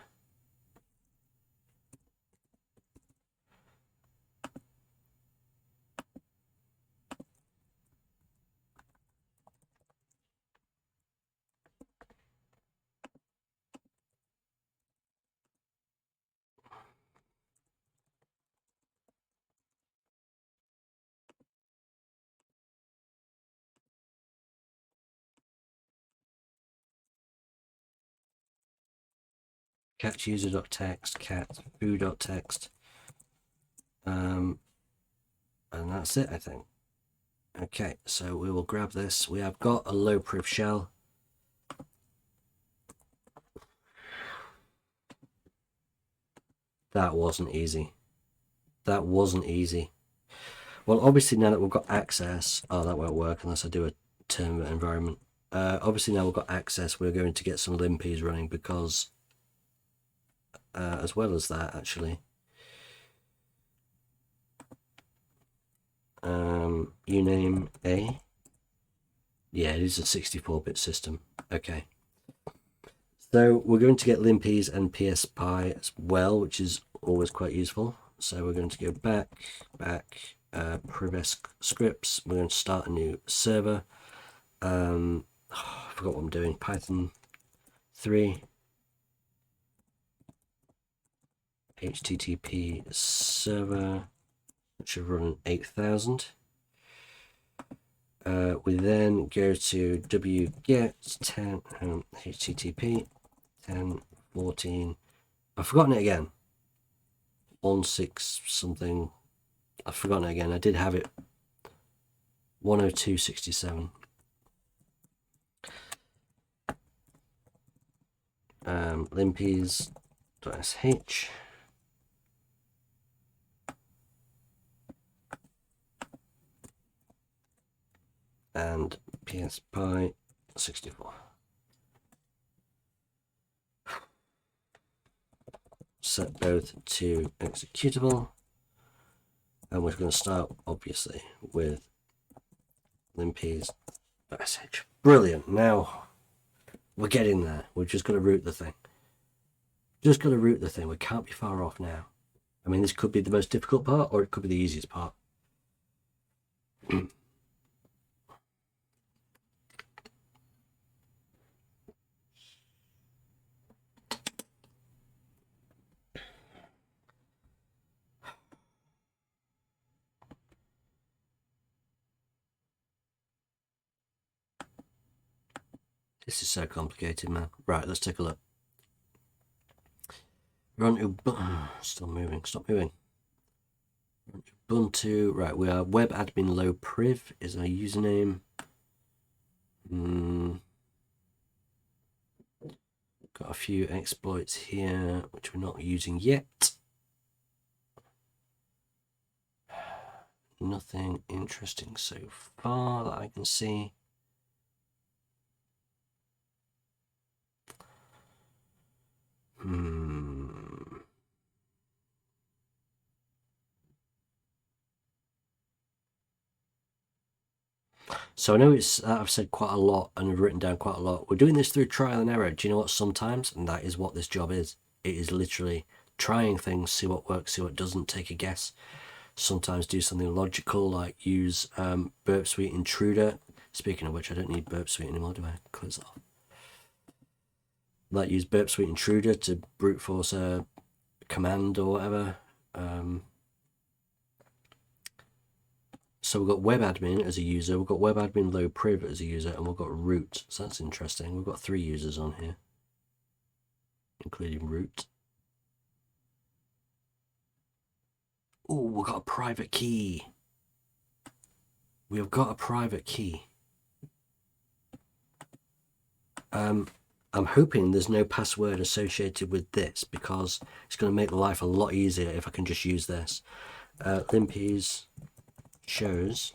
Cat user.text, cat foo.text, and that's it, I think. Okay, so we will grab this. We have got a low priv shell. That wasn't easy. That wasn't easy. Well, obviously now that we've got access, oh, that won't work unless I do a term environment. Obviously now we've got access, we're going to get some limpies running because, as well as that, actually, uname A. Yeah, it is a 64-bit system. Okay. So we're going to get limpies and PSPy as well, which is always quite useful. So we're going to go back, privesc scripts. We're going to start a new server. I forgot what I'm doing. Python 3 HTTP server, which should run 8000. We then go to wget 10 HTTP 10.14. I've forgotten it again. 16 something. I've forgotten it again. I did have it. 102.67. limpies.sh. And PSPy 64. Set both to executable, and we're going to start obviously with limpies.sh. Brilliant. Now we're getting there. We've just got to root the thing. Just got to root the thing. We can't be far off now. I mean, this could be the most difficult part, or it could be the easiest part. This is so complicated, man. Right, let's take a look. Run Ubuntu. Still moving. Stop moving. Run Ubuntu. Right, we are web admin low priv is our username. Got a few exploits here which we're not using yet. Nothing interesting so far that I can see. So I know it's I've said quite a lot and I've written down quite a lot. We're doing this through trial and error. Do you know what? Sometimes, and that is what this job is. It is literally trying things, see what works, see what doesn't, take a guess. Sometimes do something logical like use Burp Suite Intruder. Speaking of which, I don't need Burp Suite anymore, do I? Close that off. Like use Burp Suite Intruder to brute force a command or whatever. So we've got web admin as a user, we've got web admin low priv as a user, and we've got root. So that's interesting. We've got 3 users on here, including root. Oh, we've got a private key. We have got a private key. I'm hoping there's no password associated with this because it's going to make life a lot easier if I can just use this. Limpies shows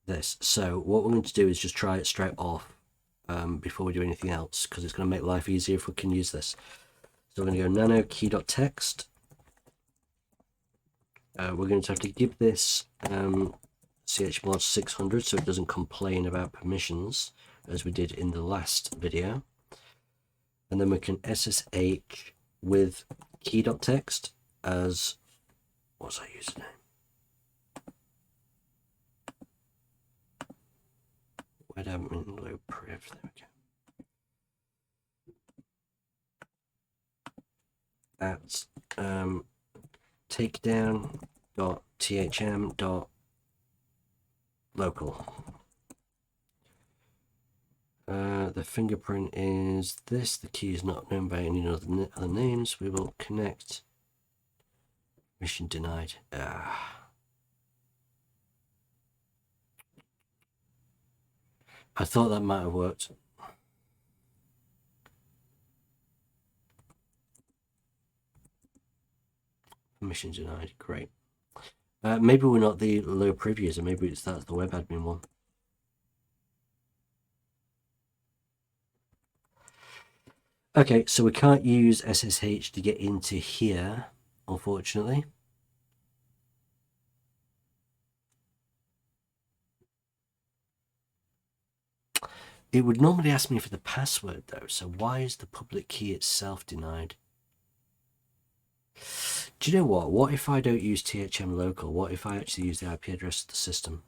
this. So what we're going to do is just try it straight off before we do anything else, because it's going to make life easier if we can use this. So we're going to go nano key.text. We're going to have to give this chmod 600 so it doesn't complain about permissions as we did in the last video. And then we can SSH with key.text as, what's our username? Web admin low priv, there we go. At takedown.thm.local. The fingerprint is this. The key is not known by any other names. We will connect. Mission denied. I thought that might have worked. Mission denied. Great. Maybe we're not the low priv user. Maybe that's the web admin one. Okay, so we can't use SSH to get into here, unfortunately. It would normally ask me for the password though, so why is the public key itself denied? Do you know what? What if I don't use THM local? What if I actually use the IP address of the system?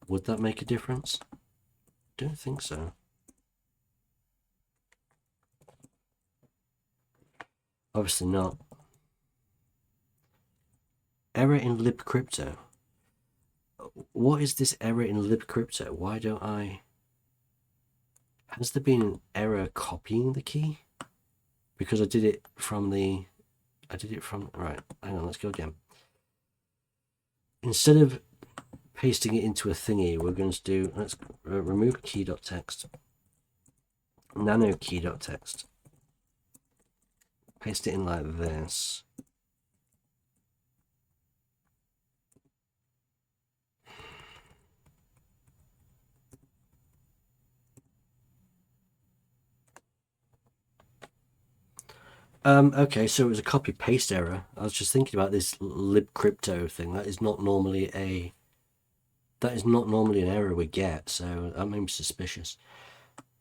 Would that make a difference? Don't think so. Obviously not. Error in libcrypto. What is this error in libcrypto? Why don't I... Has there been an error copying the key? Because I did it from the... Right, hang on, let's go again. Instead of pasting it into a thingy, we're going to do... Let's remove key.text. Nano key.text. Paste it in like this. Okay, so it was a copy paste error. I was just thinking about this libcrypto thing. That is not normally an error we get, so that made me suspicious.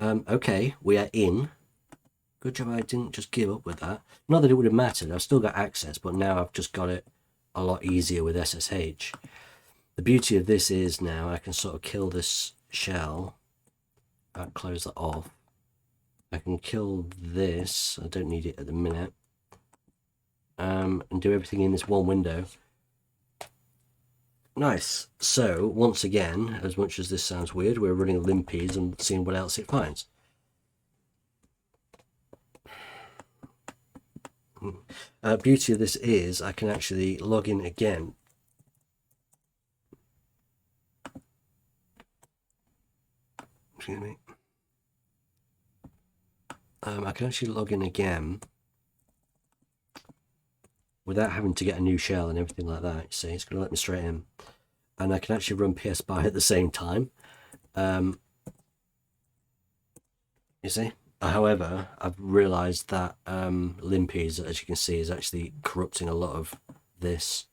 Okay, we are in. Good job I didn't just give up with that. Not that it would have mattered. I've still got access, but now I've just got it a lot easier with SSH. The beauty of this is now I can sort of kill this shell. I'll close that off. I can kill this. I don't need it at the minute. And do everything in this one window. Nice. So once again, as much as this sounds weird, we're running limpies and seeing what else it finds. Beauty of this is I can actually log in again. Excuse me. I can actually log in again without having to get a new shell and everything like that. You see, it's going to let me straight in. And I can actually run PSBy at the same time. You see? However, I've realized that limpies, as you can see, is actually corrupting a lot of this.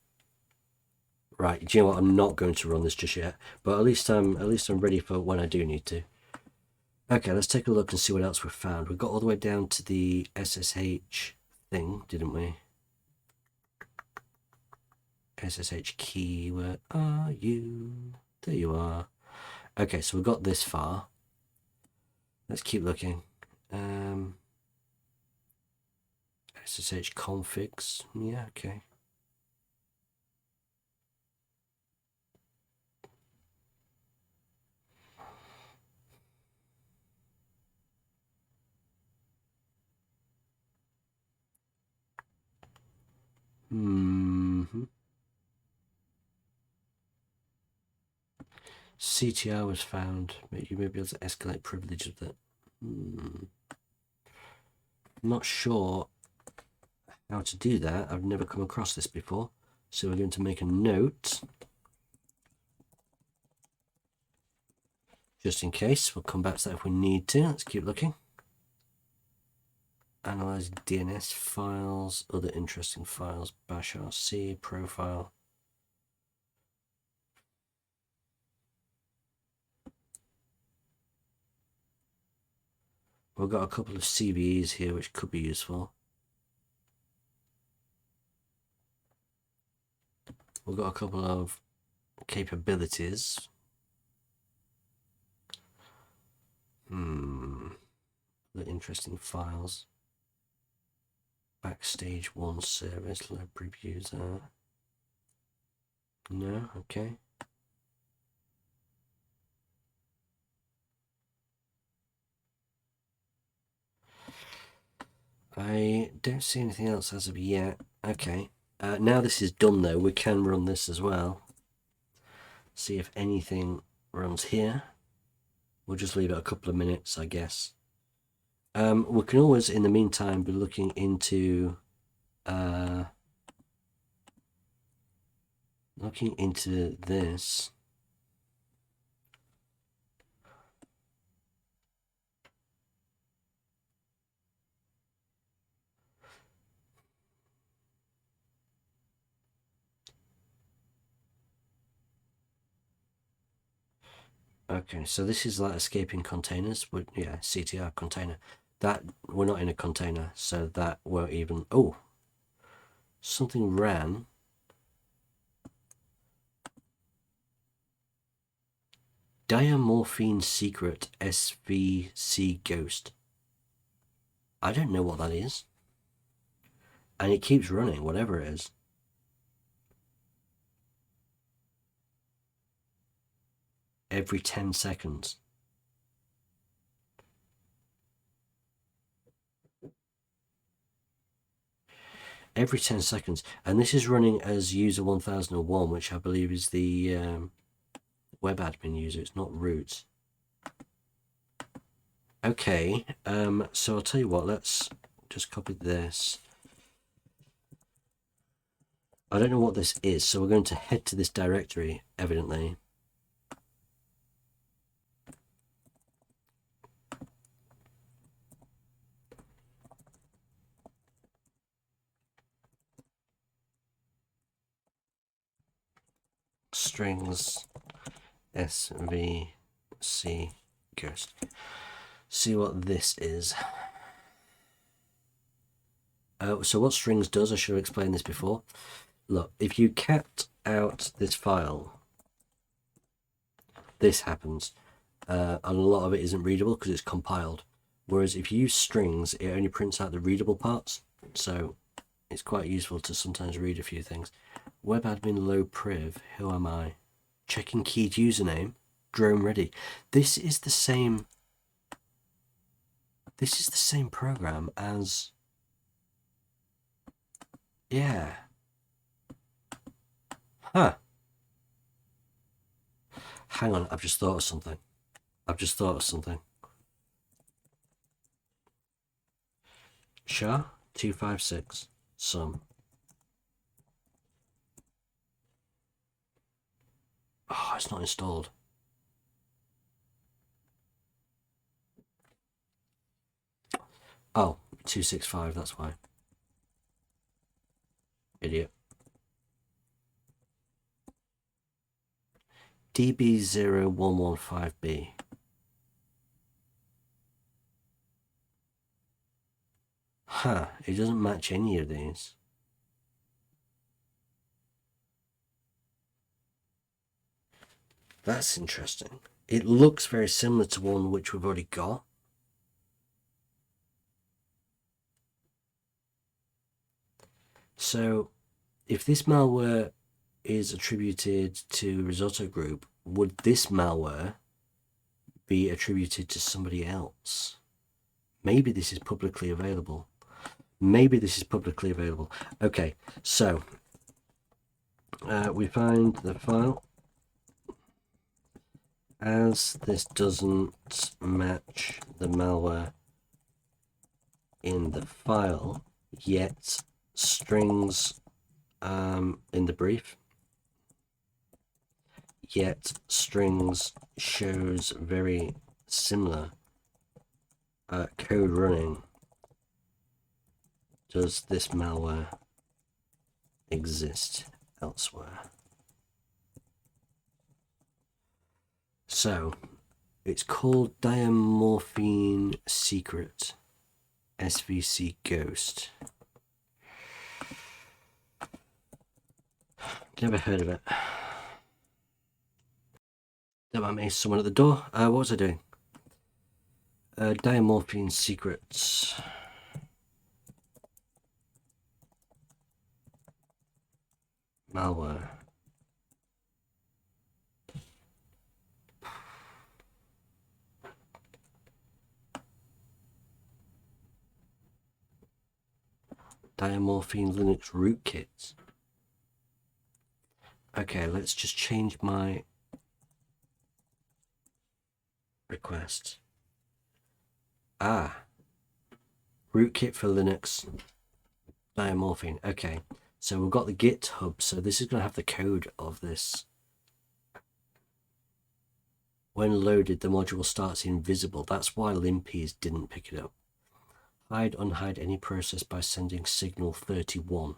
Right, do you know what? I'm not going to run this just yet, but at least I'm ready for when I do need to. Okay, let's take a look and see what else we've found. We got all the way down to the SSH thing, didn't we? SSH key, where are you? There you are. Okay, so we've got this far. Let's keep looking. SSH configs, yeah, okay. CTR was found. You may be able to escalate privilege of that. Not sure how to do that. I've never come across this before. So we're going to make a note. Just in case. We'll come back to that if we need to. Let's keep looking. Analyze DNS files, other interesting files, bash RC, profile. We've got a couple of CVEs here which could be useful. We've got a couple of capabilities. The interesting files. Backstage 1 service, library user. No, okay. I don't see anything else as of yet. Okay. Now this is done though, we can run this as well. See if anything runs here. We'll just leave it a couple of minutes, I guess. We can always, in the meantime, be looking into this. Okay, so this is like escaping containers. Yeah, CTR container. That we're not in a container, so that won't even. Oh, something ran. Diamorphine secret SVC ghost. I don't know what that is, and it keeps running, whatever it is. Every 10 seconds. Every 10 seconds. And this is running as user 1001, which I believe is the web admin user. It's not root. Okay, so I'll tell you what, let's just copy this. I don't know what this is, so we're going to head to this directory, evidently. Strings svc ghost. See what this is. So what strings does, I should have explained this before. Look, if you cat out this file, this happens. And a lot of it isn't readable because it's compiled. Whereas if you use strings, it only prints out the readable parts. So it's quite useful to sometimes read a few things. Web admin low priv, who am I? Checking keyed username, drone ready. This is the same program as, yeah. Huh. Hang on, I've just thought of something. SHA-256 sum. Oh, it's not installed. Oh, 265, that's why. Idiot. DB0115B. Huh, it doesn't match any of these. That's interesting. It looks very similar to one which we've already got. So if this malware is attributed to Risotto Group, would this malware be attributed to somebody else? Maybe this is publicly available. Okay, so we find the file. as this doesn't match the malware in the file, yet strings in the brief, yet strings shows very similar code running. Does this malware exist elsewhere? So it's called Diamorphine Secret SVC Ghost. Never heard of it. Don't mind me, someone at the door. What was I doing? Diamorphine Secrets. Malware. Diamorphine Linux rootkits. Okay, let's just change my request. Rootkit for Linux. Diamorphine. Okay, so we've got the GitHub, so this is going to have the code of this. When loaded, the module starts invisible. That's why Limpies didn't pick it up. Hide, unhide any process by sending signal 31.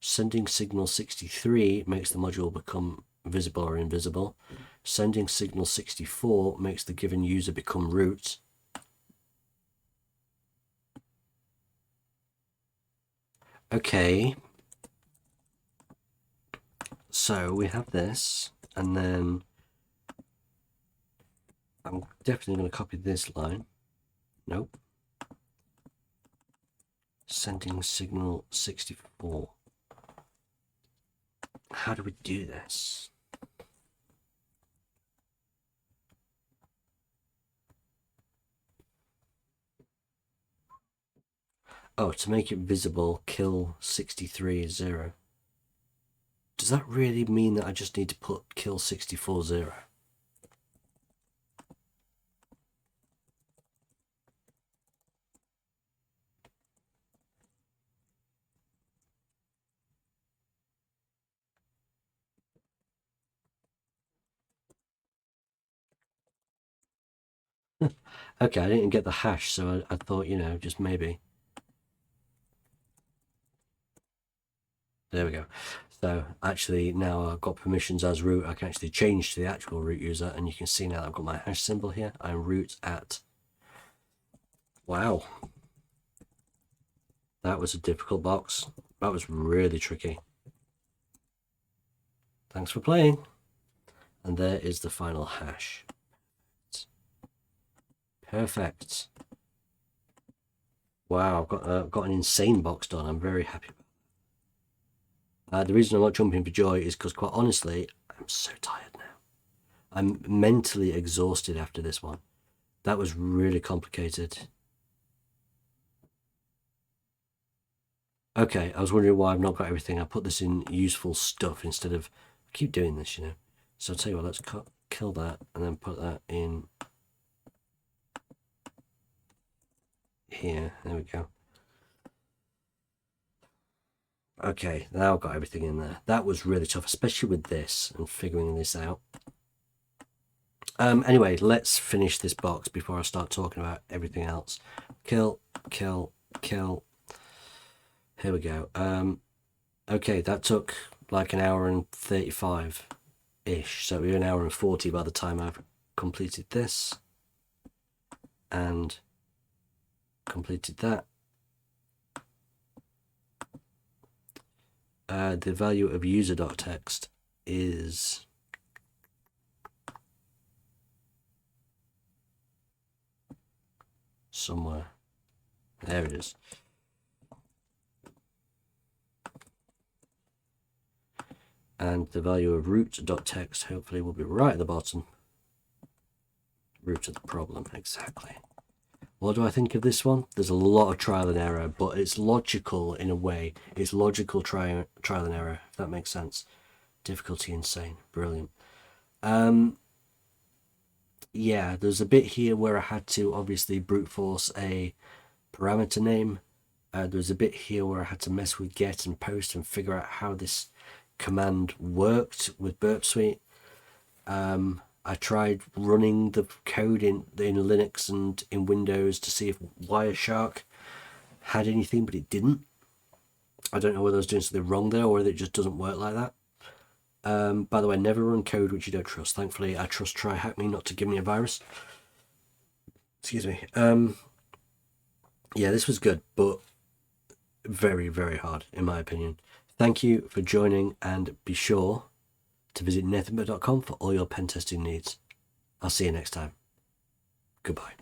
Sending signal 63 makes the module become visible or invisible. Sending signal 64 makes the given user become root. Okay. So we have this, and then I'm definitely going to copy this line. Nope. Sending signal 64. How do we do this? Oh, to make it visible, kill 63 0. Does that really mean that I just need to put kill 64 0? Okay, I didn't get the hash, so I thought, you know, just maybe. There we go. So actually now I've got permissions as root, I can actually change to the actual root user, and you can see now that I've got my hash symbol here. I'm root at. Wow. That was a difficult box. That was really tricky. Thanks for playing. And there is the final hash. Perfect. Wow, I've got an insane box done. I'm very happy about that. The reason I'm not jumping for joy is because, quite honestly, I'm so tired now. I'm mentally exhausted after this one. That was really complicated. Okay, I was wondering why I've not got everything. I put this in useful stuff instead of... I keep doing this, you know. So I'll tell you what, let's kill that and then put that in here. There we go. Okay, now I've got everything in there. That was really tough, especially with this and figuring this out. Anyway, let's finish this box before I start talking about everything else. Kill, kill, kill. Here we go. Okay, that took like an hour and 35-ish. So we're an hour and 40 by the time I've completed this and completed that. The value of user.txt is somewhere. There it is. And the value of root.txt hopefully will be right at the bottom. Root of the problem, exactly. What do I think of this one? There's a lot of trial and error, but it's logical in a way. It's logical trial and error, if that makes sense. Difficulty insane. Brilliant. yeah, there's a bit here where I had to obviously brute force a parameter name. There's a bit here where I had to mess with get and post and figure out how this command worked with Burp Suite. I tried running the code in Linux and in Windows to see if Wireshark had anything, but it didn't. I don't know whether I was doing something wrong there or whether it just doesn't work like that. By the way, never run code which you don't trust. Thankfully, I trust TryHackMe not to give me a virus. Excuse me. Yeah, this was good, but very, very hard, in my opinion. Thank you for joining, and be sure to visit Nethemba.com for all your pen testing needs. I'll see you next time. Goodbye.